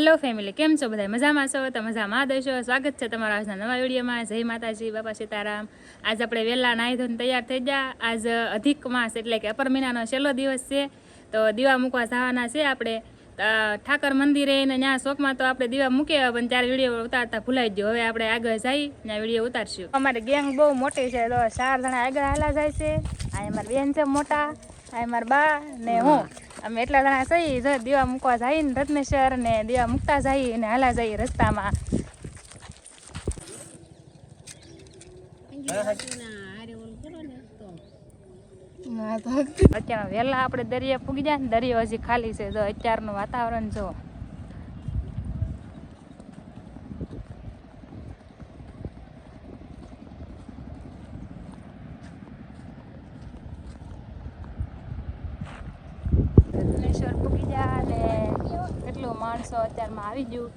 Hello family, કેમ છો બધા? મજામાં છો? તો મજામાં દેશો. સ્વાગત છે તમારા આજના નવા વિડીયોમાં. જય માતાજી, બાપા સીતારામ. આજ આપણે વહેલા નાહી ધોઈને તૈયાર થઈ ગયા. આજ અધિક માસ એટલે કે અપર મહિનાનો છેલ્લો દિવસ છે. તો દીવા મૂકવા જવાના છે આપણે ઠાકર મંદિરે ને ત્યાં શોખમાં. તો આપણે દીવા મૂકીએ પણ ત્યારે વિડીયો ઉતારતા ભૂલાઈ ગયો. હવે આપણે આગળ જઈ ત્યાં વિડીયો ઉતારશું. અમારી ગેંગ બહુ મોટી છે, તો 4 જણા આગળ હાલા જાય છે. આ અમારી બેન છે મોટા, આ મારા બા ને હું. અમે એટલા જણા સહી દીવા મૂકવા જાય ને રત્નેશ્વર ને દીવા મૂકતા જઈએ ને હાલા જઈએ રસ્તામાં. અત્યારે વહેલા આપણે દરિયા પૂગી જાય ને, દરિયો હજી ખાલી છે. જો અત્યારનું વાતાવરણ જો. રત્નેશ્વર પૂગી જાય ને કેટલું માણસો અત્યારમાં આવી ગયું.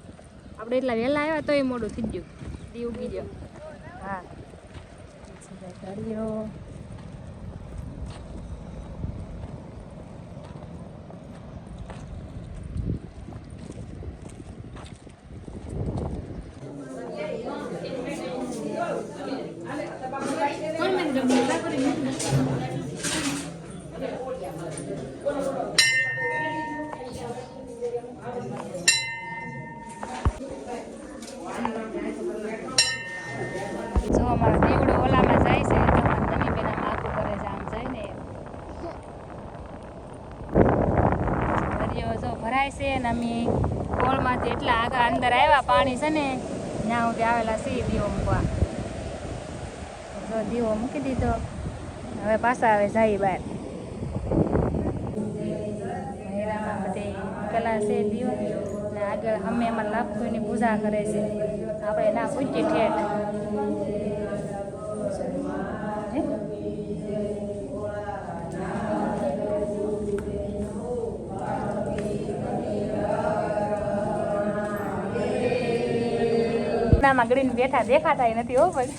આપણે એટલા વહેલા આવ્યા તોય મોડું થઈ ગયું. દી ઉગી ગયો. હા દરિયો. જો અમારો દીવડો ઓલામાં જાય છે, નવી બેનામાં આખું કરે છે. આમ જાય ને દરિયો જો ભરાય છે ને અમે પોળમાંથી એટલા આગળ અંદર આવ્યા. પાણી છે ને ત્યાં સુધી આવેલા છીએ દીવો મૂકવા. જો દીવો મૂકી દીધો, હવે પાછા આવે જાય બહાર. હેરામાં બધે કલા છે દીવો ને આગળ અમે એમાં લાભકોઈની પૂજા કરે છે. આપણે ના પૂછીએ ઠેઠ. નામાં ગળીને બેઠા દેખાતા નથી હો, પણ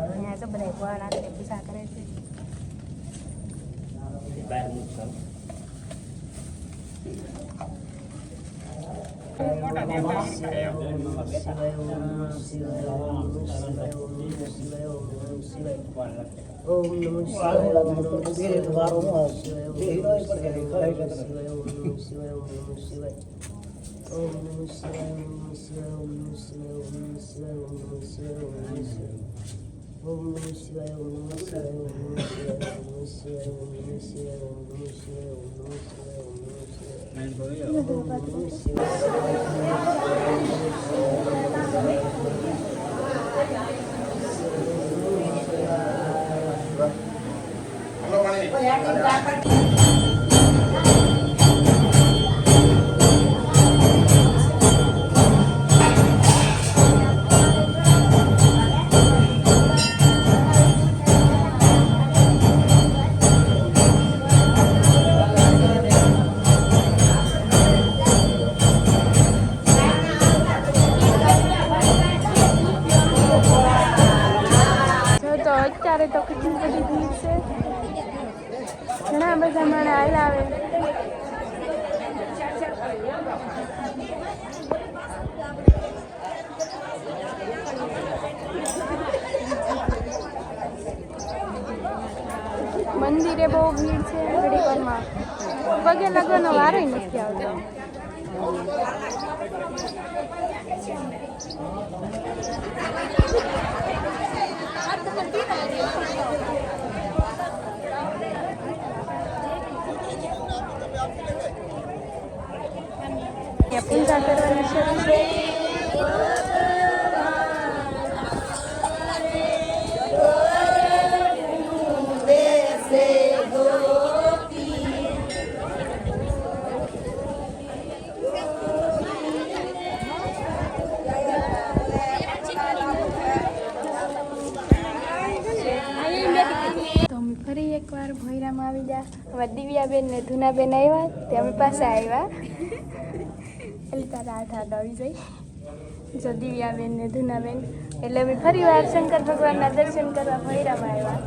અહીંયા તો બધા ભગવાન આગળ પૂજા કરે છે. અત્યારે તો કેટલી બધી ભીડ છે, ઘણા બધા માણસ હાલ આવે. મંદિરે બહુ ભીડ છે. ઘડીકરમાં પગે લગવાનો વારો નથી આવતો. પૂજા કરવાની શરૂ છે. ફરી એકવાર ભોયરામાં આવી જા. હવે દિવ્યાબેન ને ધુનાબેન આવ્યા, તે અમે પાસે આવ્યા. એટલે તારા હાથ આવી જાય. જો દિવ્યાબેન ને ધુનાબેન એટલે અમે ફરી વાર શંકર ભગવાનના દર્શન કરવા ભોયરામાં આવ્યા.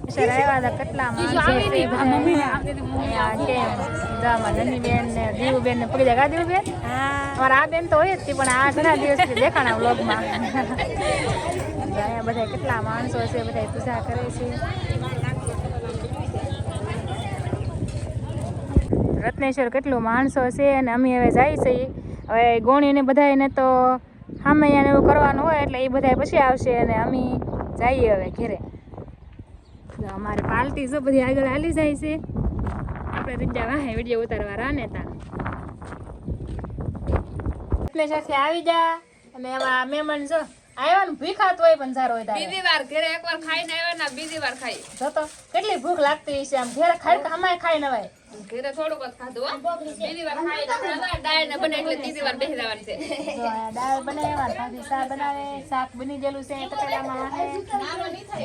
આવ્યા હતા કેટલા માણસો નની બેન ને દીવ બેન ને પગી જાય દીવ બેન અમારા આ બેન તો હોય જ હતી પણ આ ઘણા દિવસથી દેખાણા વ્લોગમાં અહીંયા બધા કેટલા માણસો છે બધા પૂજા કરે છે રત્નેશ્વર કેટલું માણસો છે અને અમે હવે જાય છે હવે ગોણીને બધાને તો સામે એવું કરવાનું હોય એટલે એ બધા પછી આવશે અને અમે જઈએ હવે ઘરે અમારી પાર્ટી જો બધી આગળ હાલી જાય છે આપણે રીજા વાહે વિડીયો ઉતારવા રાને તા રત્નેશ્વરથી આવી જા અને એમાં મહેમાન જો આવ્યા ને ભૂખાત હોય પણ સારો હોય તારે બીજી વાર ઘરે એકવાર ખાઈને આવ્યા ને બીજી વાર ખાઈ જો તો કેટલી ભૂખ લાગતી છે આમ ઘરે ખાઈ અમાય ખાઈ નવાય ઘરે થોડુંક જ ખાધું બીજી વાર ખાઈ દાળ ને બને એટલે ત્રીજી વાર બેસી જવાની છે જો આ દાળ બનાવવા ભાભી શાક બનાવે શાક બની ગયેલું છે તપેલામાં વાહે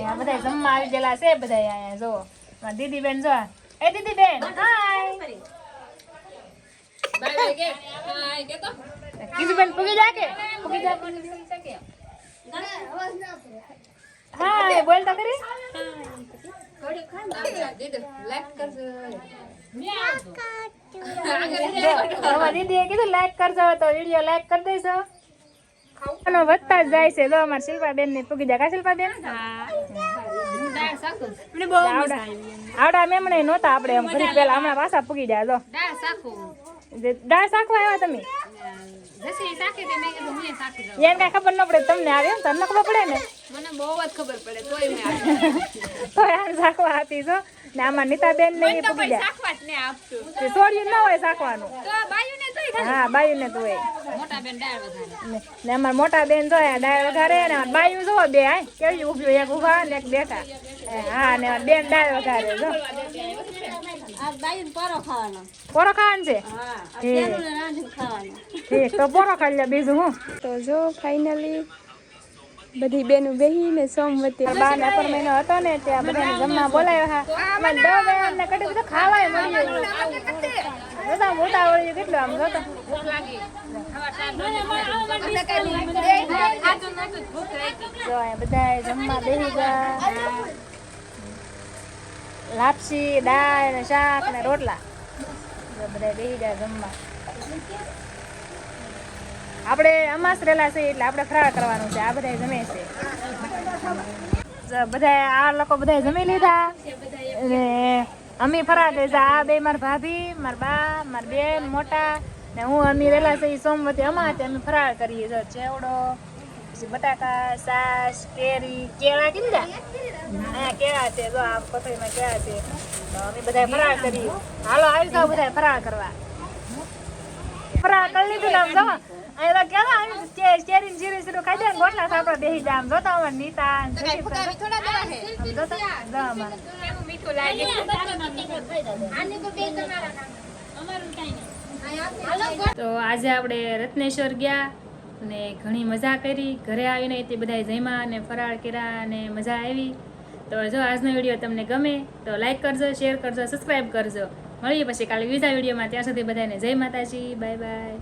આ બધા જમવા આવી ગયેલા છે બધા અહીંયા જો મારી દીદી બેન જો એ દીદી બેન હાય બાય બાય કે હાય કે તો કીધું બેન પૂગી જા કે પૂગી જા હાય બોલ તો કરી લાઈક કરજો દીદીએ કીધું લાઈક કરજો તો વિડીયો લાઈક કરી દેજો ખાવાનો વધતા જ જાય છે જો અમારા શિલ્પાબેન ની પૂગી જાય કા શિલ્પાબેન આવડા મેમણે નહોતા આપણે એમ ઘડી પેલા હમણાં પાછા પૂગી જાય જો દાળ શાકવા આવ્યા તમે એને કઈ ખબર ન પડે તમને આવે એમ તમને ખબર પડે ને મને બહુ જ ખબર પડે તોય મેં તો આ શાકવા આપી છો ને આમાં નીતાબેન ને એ પૂગી જાય શાકવાટ ને આપશું છોડ્યું ના હોય શાકવાનું તો બાયુને તોય હા બાયું ને તો હોય મોટા બેન દાળ વઘારે ને અમાર મોટા બેન જો દાળ વઘારે ને બાયું જો બે આ કેવી ઉભી એક ઉભા ને એક બેઠા હા ને બેન દાળ વઘારે જો આ બાયુને પોરો ખાવાનો પોરો ખાવાનું છે હા અત્યારનું રાંધીને ખાવાનું ઠીક તો પોરો ખાઈ લે બીજું હું તો જો ફાઇનલી બધી બેનું બેહીને સોમવતી બાર અપર મહિનો હતો ને ત્યાં બધાને જમવા બોલાવ્યા હા અમે 10 બહેનને કટી બધું ખાવાય મળી ગયું બધા મોટા વળી કેટલું આમ જોતો જો અહીંયા બધા જમવા બેસી ગયા લાપસી દાળ ને શાક ને રોટલા બધા બેસી ગયા જમવા આપણે અમાસ રેલા છે એટલે આપણે ફરાળ કરવાનું છે આ બધા જમે છે બધા આ લોકો બધા જમી લીધા અને અમે ફરાળ કરી આ બે મારા ભાભી મારા બા મારા બેન મોટા ને હું અમે રેલા છે એ સોમવતી અમાસ અમે ફરાળ કરીએ જો ચેવડો પછી બટાકા છાશ કેરી કેળા કીધા હા કેળા છે જો આ કોથળીમાં કેળા છે તો અમે બધા ફરાળ કરીએ હાલો આવી જાવ બધા ફરાળ કરવા ફરાળ કરી લીધું ને આમ જો અહીંયા કેવા કેરી જીરી સીરું ખાઈ જાય ગોટલા સાપડા બેસી જાય આમ જોતા અમાર નીતા મીઠું લાગે તો આજે આપણે રત્નેશ્વર ગયા અને ઘણી મજા કરી ઘરે આવીને તે બધા જમ્યા અને ફરાળ કર્યા અને મજા આવી તો જો આજનો વિડીયો તમને ગમે તો લાઈક કરજો શેર કરજો સબસ્ક્રાઈબ કરજો મળીએ પછી કાલે બીજા વિડીયોમાં ત્યાં સુધી બધાને જય માતાજી બાય બાય.